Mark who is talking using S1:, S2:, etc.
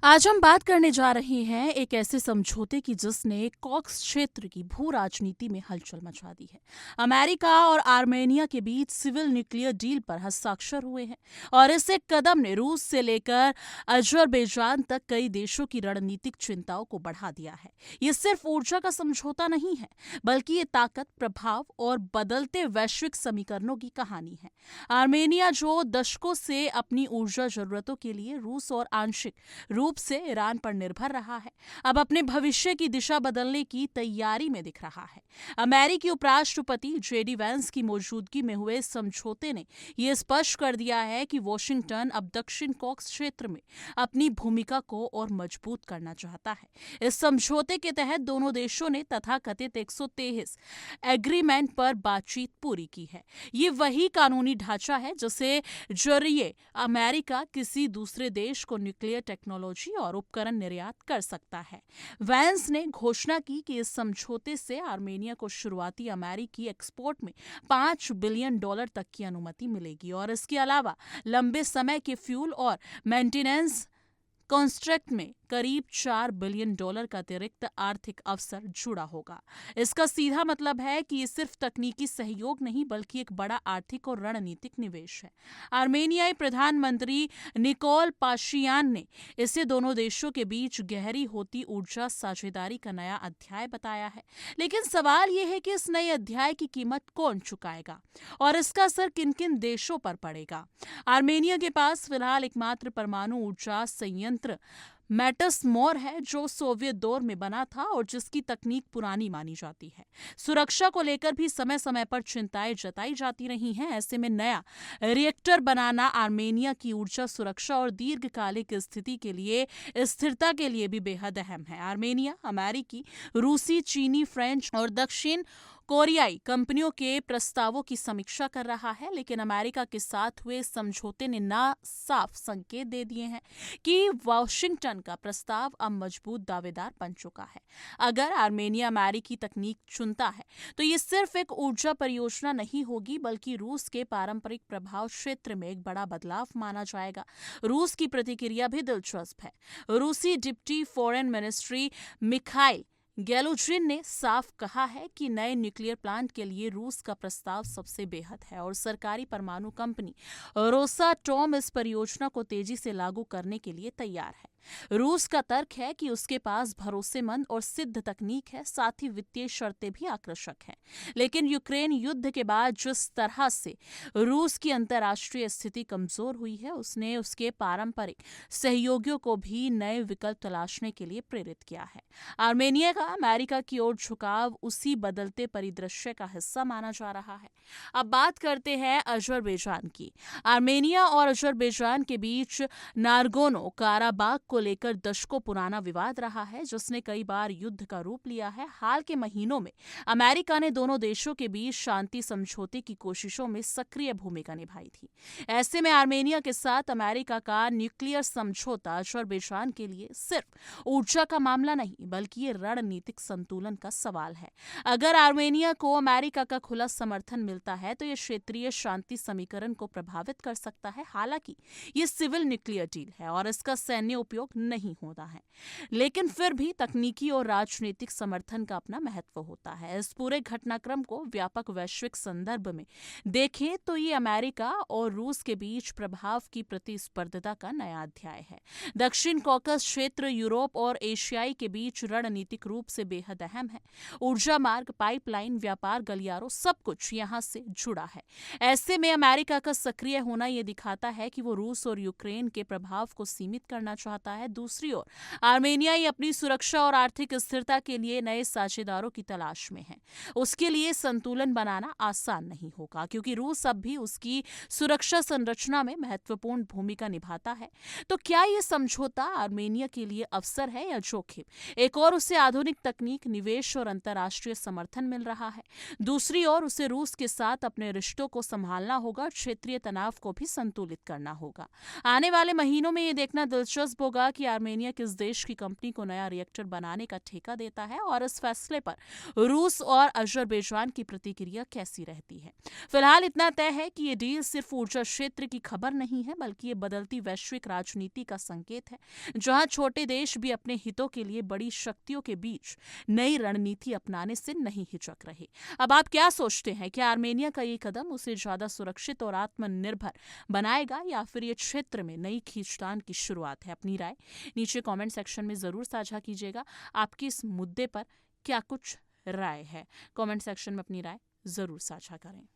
S1: आज हम बात करने जा रहे हैं एक ऐसे समझौते की जिसने कॉक्स क्षेत्र की भू राजनीति में हलचल मचा दी है। अमेरिका और आर्मेनिया के बीच सिविल न्यूक्लियर डील पर हस्ताक्षर हुए हैं और इस एक कदम ने रूस से लेकर अजरबैजान तक कई देशों की रणनीतिक चिंताओं को बढ़ा दिया है। ये सिर्फ ऊर्जा का समझौता नहीं है, बल्कि ये ताकत, प्रभाव और बदलते वैश्विक समीकरणों की कहानी है। आर्मेनिया जो दशकों से अपनी ऊर्जा जरूरतों के लिए रूस और आंशिक रूप से ईरान पर निर्भर रहा है, अब अपने भविष्य की दिशा बदलने की तैयारी में दिख रहा है। अमेरिकी उपराष्ट्रपति जेडी वैंस की मौजूदगी में हुए समझौते ने यह स्पष्ट कर दिया है कि वॉशिंगटन अब दक्षिण कॉक्स क्षेत्र में अपनी भूमिका को और मजबूत करना चाहता है। इस समझौते के तहत दोनों देशों ने तथाकथित 123 एग्रीमेंट पर बातचीत पूरी की है। ये वही कानूनी ढांचा है जिसे जरिए अमेरिका किसी दूसरे देश को न्यूक्लियर टेक्नोलॉजी और उपकरण निर्यात कर सकता है। वैंस ने घोषणा की कि इस समझौते से आर्मेनिया को शुरुआती अमेरिकी एक्सपोर्ट में $5 बिलियन तक की अनुमति मिलेगी और इसके अलावा लंबे समय के फ्यूल और मेंटेनेंस कॉन्ट्रैक्ट में करीब $4 बिलियन का अतिरिक्त आर्थिक अवसर जुड़ा होगा। इसका सीधा मतलब है कि ये सिर्फ तकनीकी सहयोग नहीं बल्कि एक बड़ा आर्थिक और रणनीतिक निवेश है। आर्मेनियाई प्रधानमंत्री निकोल पाशियान ने इसे दोनों देशों के बीच गहरी होती ऊर्जा साझेदारी का नया अध्याय बताया है। लेकिन सवाल यह है कि इस नए अध्याय की कीमत कौन चुकाएगा और इसका असर किन किन देशों पर पड़ेगा। आर्मेनिया के पास फिलहाल एकमात्र परमाणु ऊर्जा संयंत्र मैटसमोर है जो सोवियत दौर में बना था और जिसकी तकनीक पुरानी मानी जाती है। सुरक्षा को लेकर भी समय समय पर चिंताएं जताई जाती रही हैं। ऐसे में नया रिएक्टर बनाना आर्मेनिया की ऊर्जा सुरक्षा और दीर्घकालिक स्थिति के लिए स्थिरता के लिए भी बेहद अहम है। आर्मेनिया अमेरिकी, रूसी, चीनी, फ्रेंच और दक्षिण कोरियाई कंपनियों के प्रस्तावों की समीक्षा कर रहा है, लेकिन अमेरिका के साथ हुए समझौते ने ना साफ संकेत दे दिए हैं कि वॉशिंगटन का प्रस्ताव अब मजबूत दावेदार बन चुका है। अगर आर्मेनिया अमेरिकी तकनीक चुनता है तो ये सिर्फ एक ऊर्जा परियोजना नहीं होगी बल्कि रूस के पारंपरिक प्रभाव क्षेत्र में एक बड़ा बदलाव माना जाएगा। रूस की प्रतिक्रिया भी दिलचस्प है। रूसी डिप्टी फॉरेन मिनिस्ट्री मिखाइल गैलुजिन ने साफ कहा है कि नए न्यूक्लियर प्लांट के लिए रूस का प्रस्ताव सबसे बेहद है और सरकारी परमाणु कंपनी रोसाटॉम इस परियोजना को तेजी से लागू करने के लिए तैयार है। रूस का तर्क है कि उसके पास भरोसेमंद और सिद्ध तकनीक है, साथ ही वित्तीय शर्तें भी आकर्षक हैं। लेकिन यूक्रेन युद्ध के बाद जिस तरह से रूस की अंतर्राष्ट्रीय स्थिति कमजोर हुई है, उसने उसके पारंपरिक सहयोगियों को भी नए विकल्प तलाशने के लिए प्रेरित किया है। आर्मेनिया का अमेरिका की ओर झुकाव उसी बदलते परिदृश्य का हिस्सा माना जा रहा है। अब बात करते हैं अजरबैजान की। आर्मेनिया और अजरबैजान के बीच नारगोनो काराबाग को लेकर दशकों पुराना विवाद रहा है, जिसने कई बार युद्ध का रूप लिया है। हाल के महीनों में अमेरिका ने दोनों देशों के बीच शांति समझौते की कोशिशों में सक्रिय भूमिका निभाई थी। ऐसे में आर्मेनिया के साथ अमेरिका का न्यूक्लियर समझौता अजरबैजान के लिए सिर्फ ऊर्जा का मामला नहीं बल्कि ये रणनीतिक संतुलन का सवाल है। अगर आर्मेनिया को अमेरिका का खुला समर्थन मिलता है तो ये क्षेत्रीय शांति समीकरण को प्रभावित कर सकता है। हालांकि ये सिविल न्यूक्लियर डील है और इसका सैन्य उपयोग नहीं होता है, लेकिन फिर भी तकनीकी और राजनीतिक समर्थन का अपना महत्व होता है। इस पूरे घटनाक्रम को व्यापक वैश्विक संदर्भ में देखें तो ये अमेरिका और रूस के बीच प्रभाव की प्रतिस्पर्धा का नया अध्याय है। दक्षिण कॉकस क्षेत्र यूरोप और एशियाई के बीच रणनीतिक रूप से बेहद अहम है। ऊर्जा मार्ग, पाइपलाइन, व्यापार गलियारों, सब कुछ यहाँ से जुड़ा है। ऐसे में अमेरिका का सक्रिय होना यह दिखाता है कि वो रूस और यूक्रेन के प्रभाव को सीमित करना चाहता है। दूसरी ओर आर्मेनिया अपनी सुरक्षा और आर्थिक स्थिरता के लिए नए साझेदारों की तलाश में है। उसके लिए संतुलन बनाना आसान नहीं होगा क्योंकि रूस अब भी उसकी सुरक्षा संरचना में महत्वपूर्ण भूमिका निभाता है। तो क्या यह समझौता आर्मेनिया के लिए अवसर है या जोखिम? एक और उसे आधुनिक तकनीक, निवेश और अंतर्राष्ट्रीय समर्थन मिल रहा है। दूसरी ओर उसे रूस के साथ अपने रिश्तों को संभालना होगा, क्षेत्रीय तनाव को भी संतुलित करना होगा। आने वाले महीनों में ये देखना दिलचस्प होगा होगा कि आर्मेनिया किस देश की कंपनी को नया रिएक्टर बनाने का ठेका देता है और इस फैसले पर रूस और अजरबैजान की प्रतिक्रिया कैसी रहती है। फिलहाल इतना तय है कि ये डील सिर्फ ऊर्जा क्षेत्र की खबर नहीं है, बल्कि ये बदलती वैश्विक राजनीति का संकेत है, जहां छोटे देश भी अपने हितों के लिए बड़ी शक्तियों के बीच नई रणनीति अपनाने से नहीं हिचक रहे। अब आप क्या सोचते हैं कि आर्मेनिया का ये कदम उसे ज्यादा सुरक्षित और आत्मनिर्भर बनाएगा या फिर ये क्षेत्र में नई खींचतान की शुरुआत है? अपनी राय नीचे कमेंट सेक्शन में जरूर साझा कीजिएगा। आपकी इस मुद्दे पर क्या कुछ राय है? कमेंट सेक्शन में अपनी राय जरूर साझा करें।